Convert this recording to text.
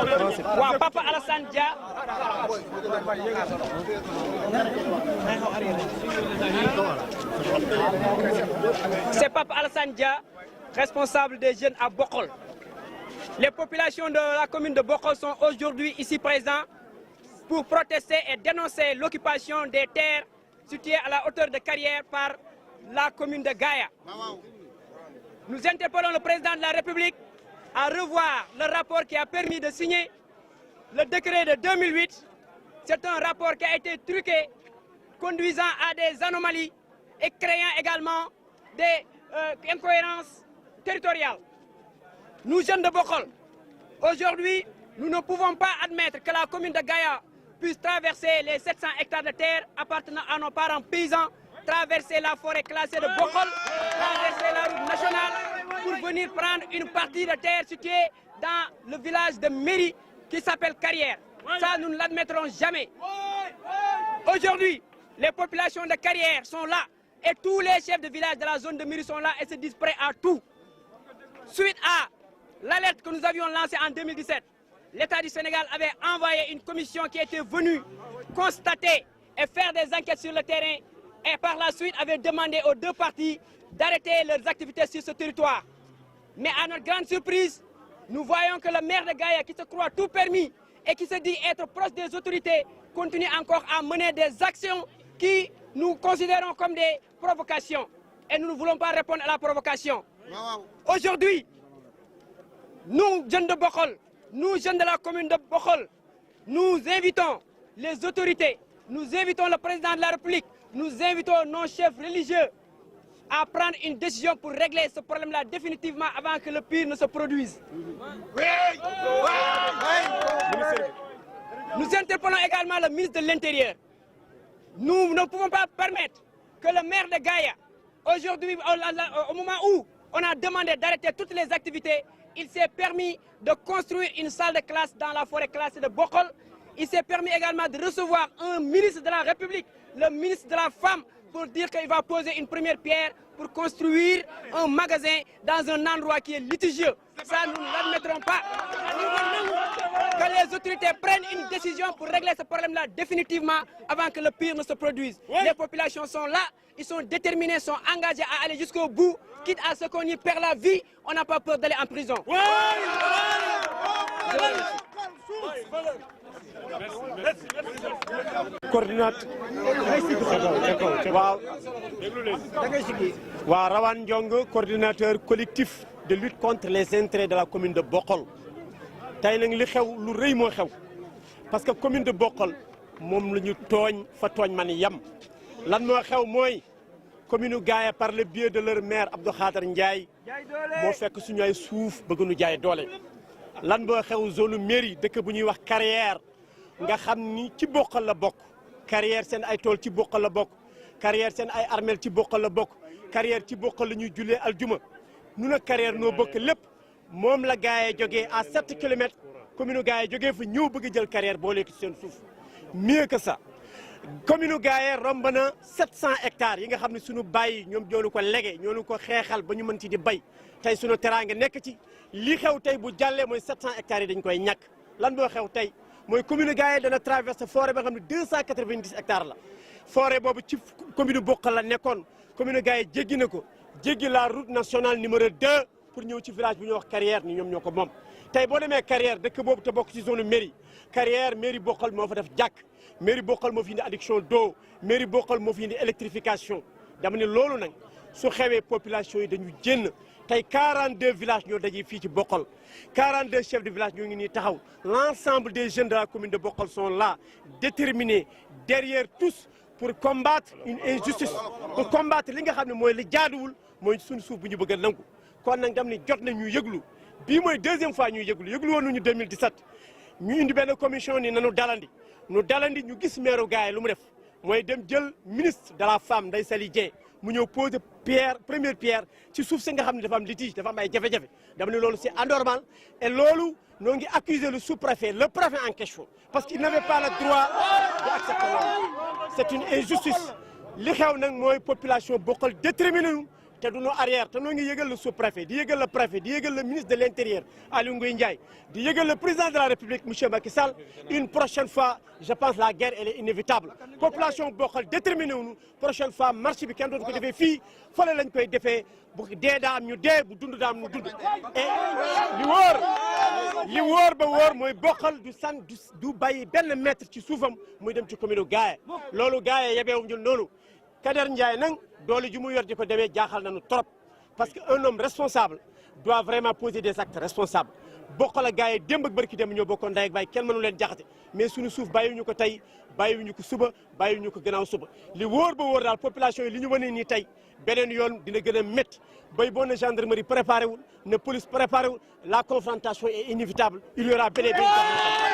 waaw Papa Alassane Dia c'est Papa Alassane Dia, responsable des jeunes à Bokhol. Les populations de la commune de Bokhol sont aujourd'hui ici présentes pour protester et dénoncer l'occupation des terres situées à la hauteur de Carrière par la commune de Gaïa. Nous interpellons le président de la République à revoir le rapport qui a permis de signer le décret de 2008. C'est un rapport qui a été truqué, conduisant à des anomalies et créant également des incohérences territoriales. Nous, jeunes de Bokhol, aujourd'hui, nous ne pouvons pas admettre que la commune de Gaïa puisse traverser les 700 hectares de terre appartenant à nos parents paysans, traverser la forêt classée de Bokhol, traverser la route nationale pour venir prendre une partie de terre située dans le village de Méry qui s'appelle Carrière. Ça, nous ne l'admettrons jamais. Aujourd'hui, les populations de Carrière sont là et tous les chefs de village de la zone de Méry sont là et se disent prêts à tout. Suite à l'alerte que nous avions lancée en 2017, l'État du Sénégal avait envoyé une commission qui était venue constater et faire des enquêtes sur le terrain et par la suite avait demandé aux deux parties d'arrêter leurs activités sur ce territoire. Mais à notre grande surprise, nous voyons que le maire de Gaïa, qui se croit tout permis et qui se dit être proche des autorités, continue encore à mener des actions qui nous considérons comme des provocations. Et nous ne voulons pas répondre à la provocation. Aujourd'hui, nous, jeunes de Bokhol, nous, jeunes de la commune de Bokhol, nous invitons les autorités, nous invitons le président de la République, nous invitons nos chefs religieux à prendre une décision pour régler ce problème-là définitivement avant que le pire ne se produise. Nous interpellons également le ministre de l'Intérieur. Nous ne pouvons pas permettre que le maire de Gaïa, aujourd'hui, au moment où on a demandé d'arrêter toutes les activités, il s'est permis de construire une salle de classe dans la forêt classée de Bokhol. Il s'est permis également de recevoir un ministre de la République, le ministre de la Femme, pour dire qu'il va poser une première pierre pour construire un magasin dans un endroit qui est litigieux. Ça, nous ne l'admettrons pas. Que les autorités prennent une décision pour régler ce problème-là définitivement avant que le pire ne se produise. Les populations sont là, ils sont déterminés, sont engagés à aller jusqu'au bout, quitte à ce qu'on y perd la vie, on n'a pas peur d'aller en prison. Coordinateur Rawane Ndiong, coordinateur collectif de lutte contre les intérêts de la commune de Bokhol. Tay nak li xew lu reuy mo xew parce que commune de Bokhol mom lañu togn fa togn man yam lan mo xew moy commune Gaïa par le biais de leur maire Abdou Khader Ndiaye mo fekk suñu ay souf bëgg nu jaay doole lan bo xew zone mairie dëkk bu ñuy wax Carrière nga xam ni ci Bokhol la bokk Carrière seen ay tool ci Bokhol la bokk Carrière seen ay armel ci Bokhol la bokk Carrière ci Bokhol la ñuy jullee aljuma nu na Carrière noo bokk lépp moom la Gaïa jógee à 7 kilomètres commune Gaïa jógee fa ñëw bëgg jël Carrière boole ko ci seen suuf mieux que ça commune Gaïa romb na 700 hectares yi nga xam ne suñu bàyyi ñoom ñoo ko lege ñoo ko xeexal ba ñu mën ci di bay tey suñu teraanga nekk ci li xew tey bu jàllee mooy 700 hectares yi dañ koy ñàkk lan boo xew tey mooy commune Gaïa dana traversé forêt ba nga xam ne 290 hectares la forêt boobu ci commune Bokhol la nekkoon commune Gaïa jéggi na ko jéggi la route nationale numéro 2 pour ñëw ci village bu ñuy wax Carrière ni ñoom ñoo ko moom tey boo demee Carrière dëkk boobu te bokk ci zone mairie Carrière mairie Bokhol moo fa def jàkk mairie Bokhol moo fi indi adduction d'eau mairie Bokhol moo fi indi électrification dama ne loolu nag su xewee population yi dañu génn tey 42 villages ñoo daje fii ci Bokhol 42 chefs de village ñoo ngi nii taxaw l'ensemble des jeunes de la commune de Bokhol sont là déterminés derrière tous pour combattre une injustice pour combattre li nga xam ne mooy li jaaduwul mooy suñu suuf bu ñu bëgg a nangu kon nag dam ni jot na ñu yëglu bii mooy deuxième fois ñuy yëglu woon nañu 2017 ñu indi benn commission ni nanu dalandi ñu gis maire Gaïa lu mu def mooy dem jël ministre de la femme Ndeye Saly Dieng mu ñëw poser première pierre ci suuf si nga xam ne dafa am litige dafa am ay jafe-jafe dama ne loolu c'est anormal et loolu noo ngi accuser le sous-préfet le préfet en question parce qu'il n'avait pas le droit d'accepter loolu c'est une injustice li xew nag mooy population Bokhol déterminé te du ñu arrière te noo ngi yëgal le sous-préfet di yëgal le préfet di yëgal le ministre de l'intérieur Aly Ngouille Ndiaye di yëgal le président de la République monsieur Macky Sall une prochaine fois je pense la guerre elle est inévitable population Bokhol déterminé wuñu prochaine fois marche bi kenn dootu ko defee fii fële lañ koy defee bu dee daa am ñu dee bu dund daa am ñu dund et li wóor ba wóor mooy Bokhol du bàyyi benn mètre ci suufam muy dem ci commune Gaye loolu Gaye yebeewum ñun noonu Kader Ndiaye nag doole ju mu yor di ko demee jaaxal nañu trop parce que un homme responsable doit vraiment poser des actes responsables Bokhol ak Gaye démb ak barki dem ñoo bokkoon ndey ak baay kenn mënu leen jaxate mais suñu suuf bàyyiwuñu ko tey bàyyiwuñu ko suba bàyyiwuñu ko gannaaw suba li wóor ba wóor daal population yi li ñu wane nii tey beneen yoon dina gën a métti bay boo na gendarmerie préparé wul na police préparé wul la confrontation est inévitable il y aura bel et bien